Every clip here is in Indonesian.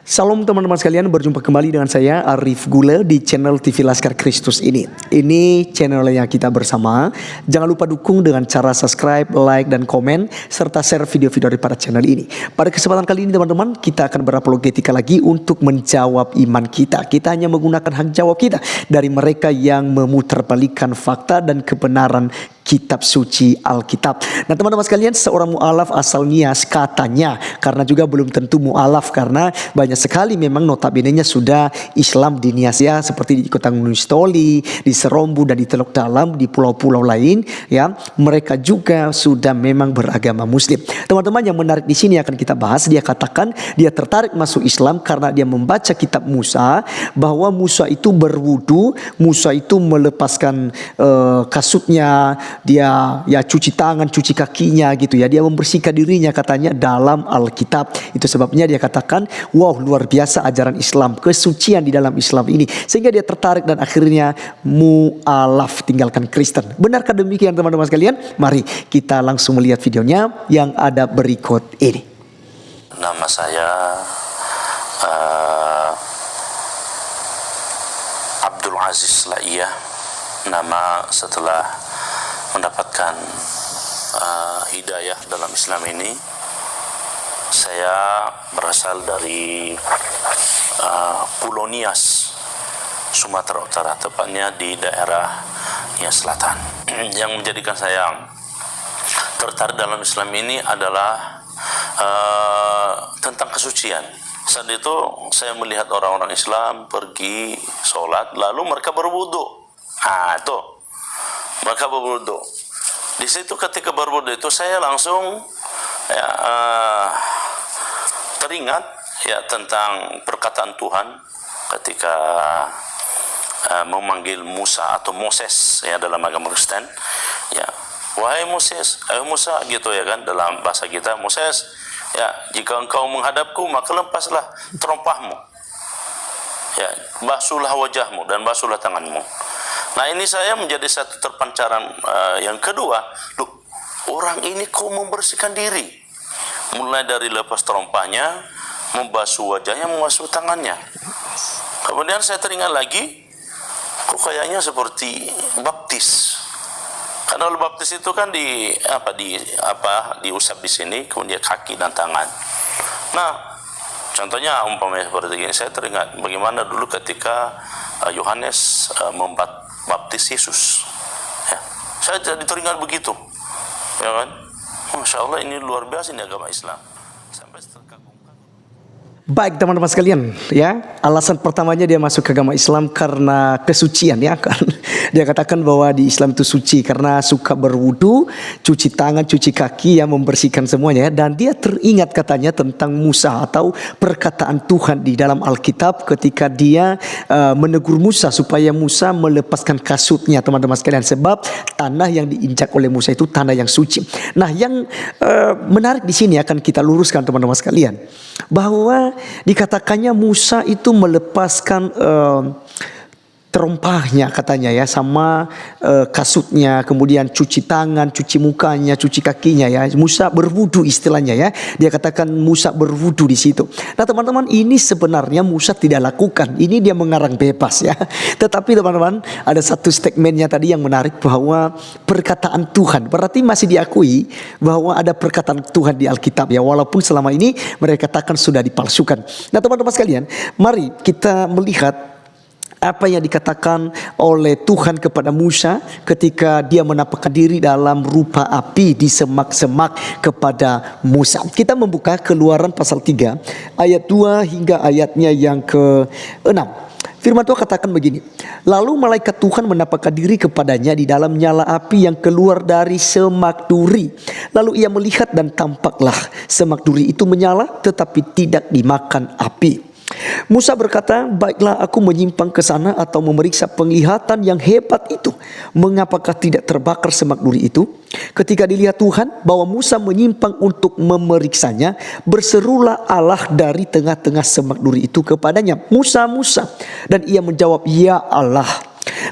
Salam teman-teman sekalian, berjumpa kembali dengan saya Arif Gule di channel TV Laskar Kristus ini. Ini channel yang kita bersama. Jangan lupa dukung dengan cara subscribe, like, dan komen, serta share video-video daripada channel ini. Pada kesempatan kali ini teman-teman, kita akan berapologetika lagi untuk menjawab iman kita. Kita hanya menggunakan hak jawab kita dari mereka yang memutarbalikkan fakta dan kebenaran kitab suci Alkitab. Nah teman-teman sekalian, seorang mu'alaf asal Nias katanya, karena juga belum tentu mu'alaf, karena banyak sekali memang notabene-nya sudah Islam di Nias ya, seperti di Kota Gunung Stoli, di Serombu, dan di Teluk Dalam, di pulau-pulau lain ya, mereka juga sudah memang beragama Muslim. Teman-teman, yang menarik di sini akan kita bahas, dia katakan dia tertarik masuk Islam karena dia membaca kitab Musa, bahwa Musa itu berwudu, Musa itu melepaskan kasutnya, dia ya cuci tangan, cuci kakinya gitu ya, dia membersihkan dirinya katanya dalam Alkitab. Itu sebabnya dia katakan, wow, luar biasa ajaran Islam, kesucian di dalam Islam ini, sehingga dia tertarik dan akhirnya mu'alaf, tinggalkan Kristen. Benarkah demikian teman-teman sekalian? Mari kita langsung melihat videonya yang ada berikut ini. Nama saya Abdul Aziz Laiyah. Nama setelah mendapatkan hidayah dalam Islam ini, saya berasal dari Pulau Nias, Sumatera Utara, tepatnya di daerah Nias Selatan. Yang menjadikan saya tertarik dalam Islam ini adalah tentang kesucian. Saat itu saya melihat orang-orang Islam pergi sholat, lalu mereka berwudu. Itu mereka berwudu. Di situ ketika berwudu itu saya langsung ya, teringat ya tentang perkataan Tuhan ketika memanggil Musa atau Moses ya dalam agama Kristen. Ya, wahai Moses, Musa gitu ya kan, dalam bahasa kita, Moses, ya jika engkau menghadapku maka lepaslah terompahmu. Ya, basuhlah wajahmu dan basuhlah tanganmu. Nah ini saya menjadi satu terpancaran yang kedua, loh, orang ini kok membersihkan diri, mulai dari lepas terompahnya, membasuh wajahnya, membasuh tangannya. Kemudian saya teringat lagi, kok kayaknya seperti baptis. Karena baptis itu kan diusap di sini, kemudian kaki dan tangan. Nah, contohnya umpamanya seperti ini, saya teringat bagaimana dulu ketika Yohanes membaptis Yesus. Ya, saya jadi teringat begitu, ya kan? Masya Allah, ini luar biasa ini agama Islam. Sampai terkagum-kagum. Baik teman-teman sekalian ya, alasan pertamanya dia masuk ke agama Islam karena kesucian ya kan. Dia katakan bahwa di Islam itu suci karena suka berwudu, cuci tangan, cuci kaki, ya, membersihkan semuanya ya. Dan dia teringat katanya tentang Musa atau perkataan Tuhan di dalam Alkitab ketika dia menegur Musa supaya Musa melepaskan kasutnya teman-teman sekalian, sebab tanah yang diinjak oleh Musa itu tanah yang suci. Nah yang menarik di sini akan kita luruskan teman-teman sekalian, bahwa dikatakannya Musa itu melepaskan terompahnya katanya ya, sama kasutnya, kemudian cuci tangan, cuci mukanya, cuci kakinya ya. Musa berwudu istilahnya ya. Dia katakan Musa berwudu di situ. Nah teman-teman, ini sebenarnya Musa tidak lakukan. Ini dia mengarang bebas ya. Tetapi teman-teman, ada satu statementnya tadi yang menarik, bahwa perkataan Tuhan berarti masih diakui bahwa ada perkataan Tuhan di Alkitab ya, walaupun selama ini mereka katakan sudah dipalsukan. Nah teman-teman sekalian, mari kita melihat apa yang dikatakan oleh Tuhan kepada Musa ketika dia menampakkan diri dalam rupa api di semak-semak kepada Musa. Kita membuka Keluaran pasal 3 ayat 2 hingga ayatnya yang ke-6. Firman Tuhan katakan begini, lalu malaikat Tuhan menampakkan diri kepadanya di dalam nyala api yang keluar dari semak duri. Lalu ia melihat dan tampaklah semak duri itu menyala tetapi tidak dimakan api. Musa berkata, baiklah aku menyimpang ke sana atau memeriksa penglihatan yang hebat itu. Mengapakah tidak terbakar semak duri itu? Ketika dilihat Tuhan bahwa Musa menyimpang untuk memeriksanya, berserulah Allah dari tengah-tengah semak duri itu kepadanya, Musa, Musa. Dan ia menjawab, ya Allah.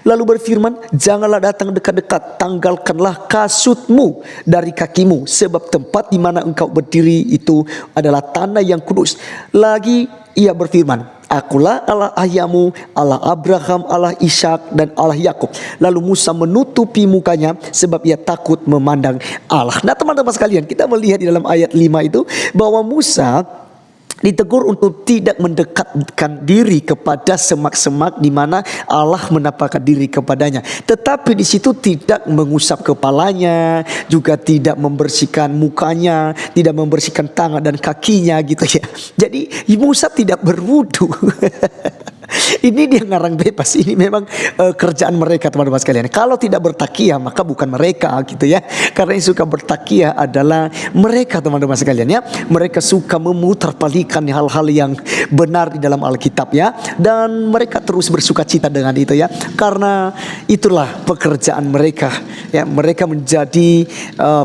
Lalu berfirman, janganlah datang dekat-dekat, tanggalkanlah kasutmu dari kakimu, sebab tempat di mana engkau berdiri itu adalah tanah yang kudus. Lagi ia berfirman, akulah Allah ayahmu, Allah Abraham, Allah Ishak dan Allah Yakub. Lalu Musa menutupi mukanya sebab ia takut memandang Allah. Nah teman-teman sekalian, kita melihat di dalam ayat 5 itu bahwa Musa ditegur untuk tidak mendekatkan diri kepada semak-semak di mana Allah menampakkan diri kepadanya. Tetapi di situ tidak mengusap kepalanya, juga tidak membersihkan mukanya, tidak membersihkan tangan dan kakinya gitu ya. Jadi Musa tidak berwudu. Ini dia ngarang bebas. Ini memang kerjaan mereka teman-teman sekalian. Kalau tidak bertakiyah maka bukan mereka gitu ya. Karena yang suka bertakiyah adalah mereka teman-teman sekalian ya. Mereka suka memutarbalikkan hal-hal yang benar di dalam Alkitab ya. Dan mereka terus bersuka cita dengan itu ya. Karena itulah pekerjaan mereka ya. Mereka menjadi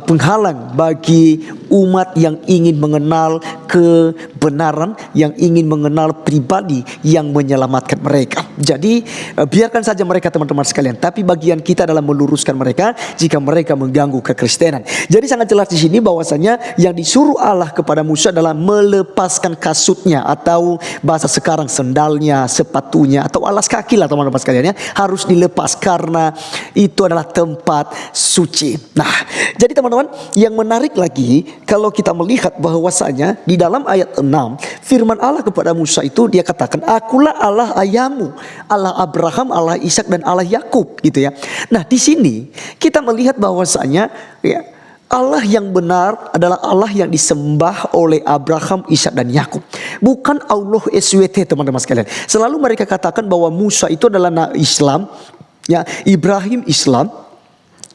penghalang bagi umat yang ingin mengenal kebenaran, yang ingin mengenal pribadi yang menyelamatkan mereka. Jadi biarkan saja mereka teman-teman sekalian. Tapi bagian kita adalah meluruskan mereka jika mereka mengganggu kekristenan. Jadi sangat jelas di sini bahwasanya yang disuruh Allah kepada Musa adalah melepaskan kasutnya, atau bahasa sekarang sendalnya, sepatunya, atau alas kaki lah teman-teman sekalian ya. Harus dilepas karena itu adalah tempat suci. Nah, jadi teman-teman yang menarik lagi kalau kita melihat bahwasanya di dalam ayat 6 firman Allah kepada Musa itu dia katakan, akulah Allah ayahmu, Allah Abraham, Allah Ishak dan Allah Yakub gitu ya. Nah di sini kita melihat bahwasanya ya, Allah yang benar adalah Allah yang disembah oleh Abraham, Ishak dan Yakub, bukan Allah SWT teman-teman sekalian. Selalu mereka katakan bahwa Musa itu adalah Islam ya, Ibrahim Islam,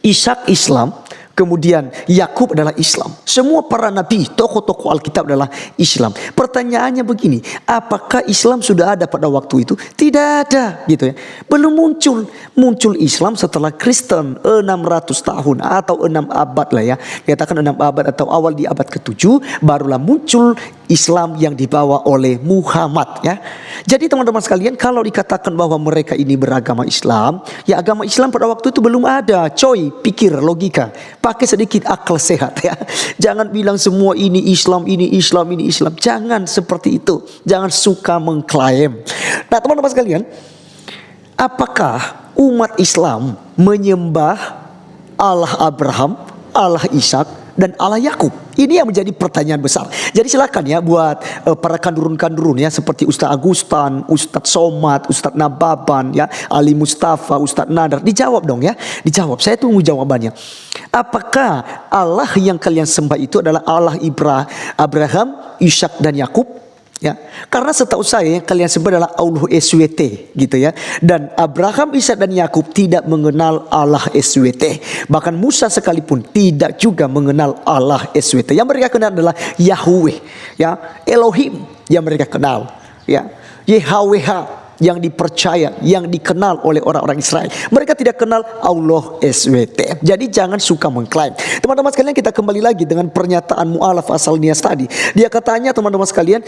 Ishak Islam, kemudian Yakub adalah Islam. Semua para nabi, tokoh-tokoh Alkitab adalah Islam. Pertanyaannya begini, apakah Islam sudah ada pada waktu itu? Tidak ada gitu ya. Belum muncul. Muncul Islam setelah Kristen 600 tahun atau 6 abad lah ya. Katakan 6 abad atau awal di abad ke-7 barulah muncul Islam yang dibawa oleh Muhammad ya. Jadi teman-teman sekalian, kalau dikatakan bahwa mereka ini beragama Islam, ya agama Islam pada waktu itu belum ada. Coy, pikir logika. Pakai sedikit akal sehat ya. Jangan bilang semua ini Islam, ini Islam, ini Islam. Jangan seperti itu. Jangan suka mengklaim. Nah teman-teman sekalian, apakah umat Islam menyembah Allah Abraham, Allah Ishak dan Allah Yakub? Ini yang menjadi pertanyaan besar. Jadi silakan ya buat para kandurun-kandurun ya, seperti Ustaz Agustan, Ustaz Somad, Ustaz Nababan ya, Ali Mustafa, Ustaz Nadar. Dijawab dong ya. Dijawab. Saya tunggu jawabannya. Apakah Allah yang kalian sembah itu adalah Allah Abraham, Ishak dan Yakub? Ya, karena setahu saya yang kalian sebut adalah Allah SWT gitu ya. Dan Abraham, Ishak dan Yakub tidak mengenal Allah SWT. Bahkan Musa sekalipun tidak juga mengenal Allah SWT. Yang mereka kenal adalah Yahweh, ya, Elohim yang mereka kenal, ya, YHWH yang dipercaya, yang dikenal oleh orang-orang Israel. Mereka tidak kenal Allah SWT. Jadi jangan suka mengklaim. Teman-teman sekalian, kita kembali lagi dengan pernyataan mu'alaf asal nias tadi. Dia katanya teman-teman sekalian,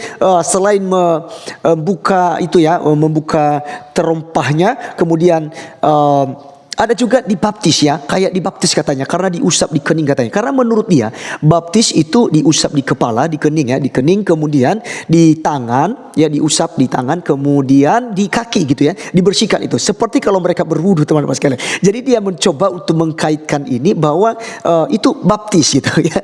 selain membuka itu ya, membuka terompahnya, kemudian ada juga dibaptis ya, kayak dibaptis katanya, karena diusap di kening katanya. Karena menurut dia baptis itu diusap di kepala, di kening ya, di kening, kemudian di tangan ya, diusap di tangan, kemudian di kaki gitu ya, dibersihkan itu. Seperti kalau mereka berwudu teman-teman sekalian. Jadi dia mencoba untuk mengkaitkan ini bahwa itu baptis gitu ya.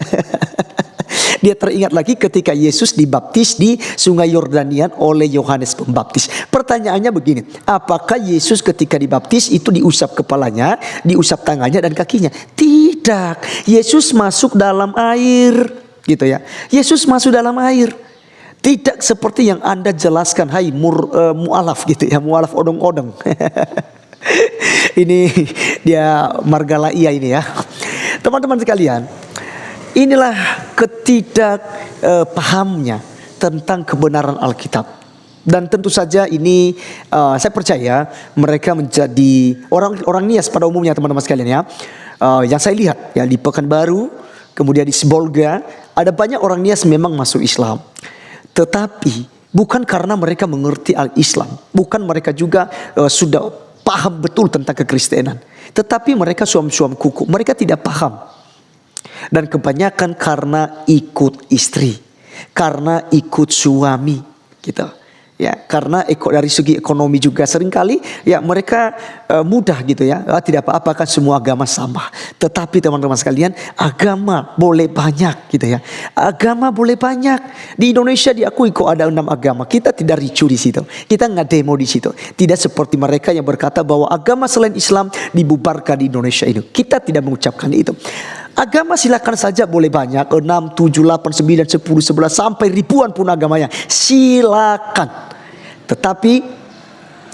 Dia teringat lagi ketika Yesus dibaptis di Sungai Yordanian oleh Yohanes Pembaptis. Pertanyaannya begini, apakah Yesus ketika dibaptis itu diusap kepalanya, diusap tangannya dan kakinya? Tidak. Yesus masuk dalam air gitu ya. Yesus masuk dalam air. Tidak seperti yang Anda jelaskan, hai mu'alaf gitu ya, mu'alaf odong-odong. Ini dia Margalaia ini ya. Teman-teman sekalian, inilah ketidakpahamnya tentang kebenaran Alkitab. Dan tentu saja ini saya percaya mereka menjadi orang-orang Nias pada umumnya teman-teman sekalian ya. Yang saya lihat ya di Pekanbaru, kemudian di Sibolga, ada banyak orang Nias memang masuk Islam. Tetapi bukan karena mereka mengerti al-Islam, bukan mereka juga sudah paham betul tentang kekristenan. Tetapi mereka suam-suam kuku, mereka tidak paham. Dan kebanyakan karena ikut istri, karena ikut suami gitu. Ya, karena dari segi ekonomi juga seringkali ya mereka mudah gitu ya. Tidak apa-apa kan semua agama sama. Tetapi teman-teman sekalian, agama boleh banyak gitu ya. Agama boleh banyak. Di Indonesia diakui kok ada 6 agama. Kita tidak ricu di situ. Kita nggak demo di situ. Tidak seperti mereka yang berkata bahwa agama selain Islam dibubarkan di Indonesia ini. Kita tidak mengucapkan itu. Agama silakan saja boleh banyak, 6, 7, 8, 9, 10, 11 sampai ribuan pun agamanya. Silakan. Tetapi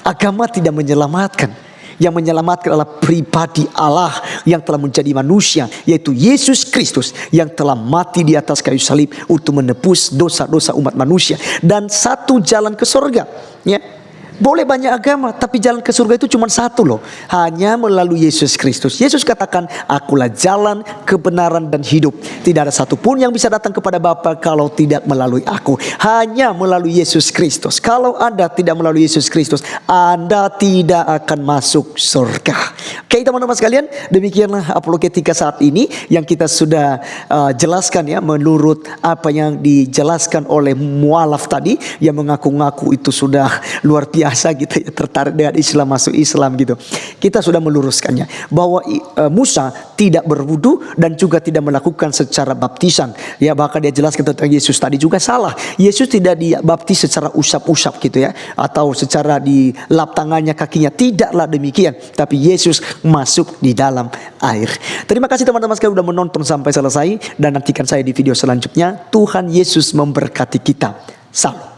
agama tidak menyelamatkan. Yang menyelamatkan adalah pribadi Allah yang telah menjadi manusia, yaitu Yesus Kristus yang telah mati di atas kayu salib untuk menebus dosa-dosa umat manusia. Dan satu jalan ke surga, ya. Boleh banyak agama, tapi jalan ke surga itu cuma satu loh. Hanya melalui Yesus Kristus. Yesus katakan, akulah jalan, kebenaran, dan hidup. Tidak ada satupun yang bisa datang kepada Bapa kalau tidak melalui aku. Hanya melalui Yesus Kristus. Kalau Anda tidak melalui Yesus Kristus, Anda tidak akan masuk surga. Oke teman-teman sekalian, demikianlah apologetika saat ini yang kita sudah jelaskan ya, menurut apa yang dijelaskan oleh mualaf tadi, yang mengaku-ngaku itu sudah luar biasa gitu ya, tertarik dengan Islam, masuk Islam gitu. Kita sudah meluruskannya bahwa Musa tidak berwudu dan juga tidak melakukan secara baptisan. Ya, bahkan dia jelaskan tentang Yesus tadi juga salah. Yesus tidak dibaptis secara usap-usap gitu ya, atau secara dilap tangannya, kakinya. Tidaklah demikian. Tapi Yesus masuk di dalam air. Terima kasih teman-teman sekalian sudah menonton sampai selesai, dan nantikan saya di video selanjutnya. Tuhan Yesus memberkati kita. Salam.